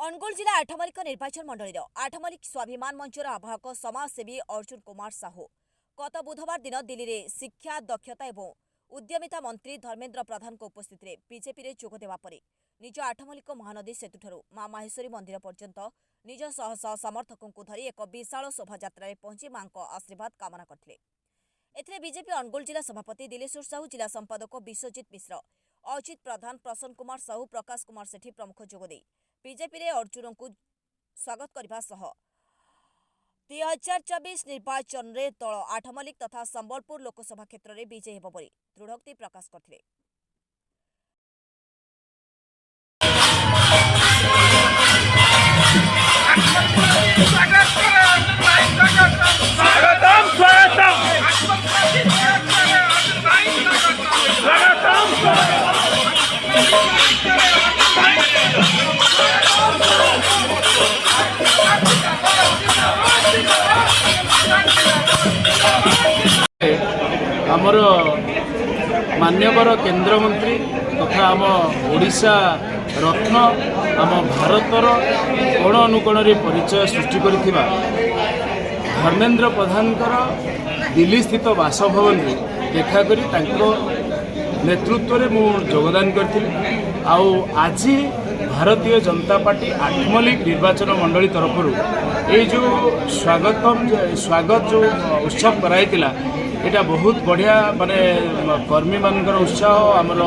अनुगुल जिला आठमल्लिक निर्वाचन मंडल आठमल्लिक स्वाभिमान मंचर आवाहक समाजसेवी अर्जुन कुमार साहू गत बुधवार दिन दिल्ली में शिक्षा दक्षता और उद्यमिता मंत्री धर्मेन्द्र प्रधान उपस्थित में बीजेपी में जोग देवा परे निज आठमल्लिक महानदी सेतुठारू मां माहेश्वरी मंदिर पर्यंत निज सह समर्थकों धरी एक विशाल शोभायात्रा पहुंची मां आशीर्वाद कामना करते। एथिरे बीजेपी अनुगुल जिला सभापति दिलेश्वर साहू, जिला संपादक विश्वजित मिश्र, अजित प्रधान, प्रसन्न कुमार साहू, प्रकाश कुमार सेठी प्रमुख जोगदे बीजेपी रे अर्जुन को स्वागत करने सह 2024 निर्वाचन में दल आठमल्लिक तथा संबलपुर लोकसभा क्षेत्र में विजयी होब बोली दृढ़ोक्ति प्रकाश करथिले। आमर मान्यवर केंद्र मंत्री तथा आम ओडिशा रत्न आम भारतर कोण अनुकोण परिचय सृष्टि करिथिबा धर्मेन्द्र प्रधानकर दिल्ली स्थित बासभवन में देखा करी तांको नेतृत्व में मु योगदान करथिली। आउ आज भारतीय जनता पार्टी आठमल्लिक निर्वाचन मंडली तरफ ये जो स्वागत जो उत्सव कराइतिला एटा बहुत बढ़िया माने कर्मी मानकर उत्साह आमर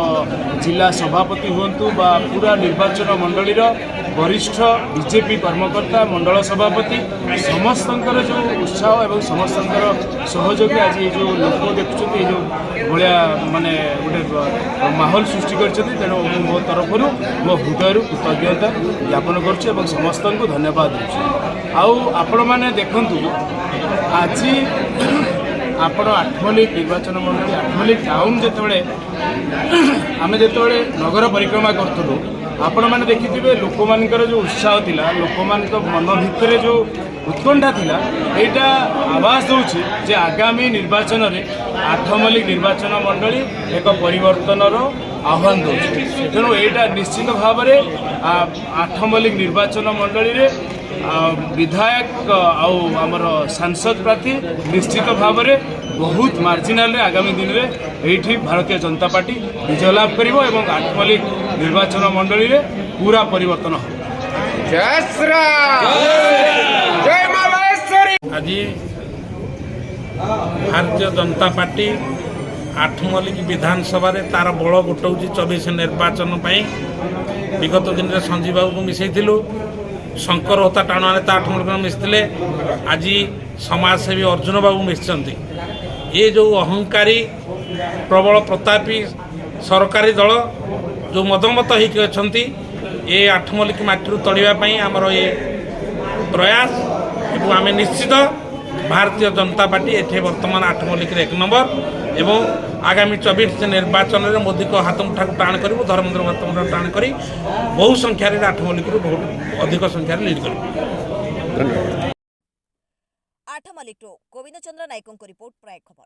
जिला सभापति हुंतु बा पूरा निर्वाचन मंडलीर वरिष्ठ बीजेपी कर्मकर्ता मंडल सभापति समस्तंकर जो उत्साह एवं समस्तंकर सहयोगी आज ये जो लोक देखुं जो भाया माने गोटे माहौल सृष्टि करछथि तेणु मो तरफ मो हृदय कृतज्ञता ज्ञापन करुच्ची और समस्त को धन्यवाद दूसरी। आउ आपण मैंने देखंतु आज आपण आठमल्लिक निर्वाचन मंडली आठमल्लिक टाउन जिते आम जो नगर परिक्रमा करूँ आपण मैंने देखिथे लोक मानकर जो उत्साह थिला लोक मान मन भितर जो उत्कंठा थिला एटा आवाज दूची जे आगामी निर्वाचन में आठमल्लिक निर्वाचन मंडली एक परिवर्तनर आह्वान दूची। तेणु एटा निश्चित भाव में आठमल्लिक निर्वाचन मंडली रे विधायक आमर सांसद प्रार्थी निश्चित भाव में बहुत मार्जिनाल आगामी दिन में ये भारतीय जनता पार्टी विजय लाभ करिवो एवं आठमल्लिक निर्वाचन मंडली रे पूरा परिवर्तन हो। आज भारतीय जनता पार्टी आठमल्लिक विधानसभा रे तार बड़ गोटाऊँ 24 निर्वाचन विगत दिन में संजीव बाबू को मिसईलु शंकर होता टाणुआ नेता आठमल्लिक मिसते आज समाजसेवी अर्जुन बाबू मिसती। ये जो अहंकारी प्रबल प्रतापी सरकारी दल जो मदमत होती ये आठमल्लिक माटी तड़ापी आमर ये प्रयास एवं आम निश्चित भारतीय जनता पार्टी ये बर्तमान आठमल्लिक एक नंबर एवं आगामी 24 निर्वाचन में मोदी को हाथ मुठा टाण करूँ धर्मेन्द्र हाथ मुठा टाण कर बहु संख्यार आठमल्लिक बहुत अधिक संख्यार लीड कर। आठमल्लिक गोविंद चंद्र नायकों रिपोर्ट प्राय खबर।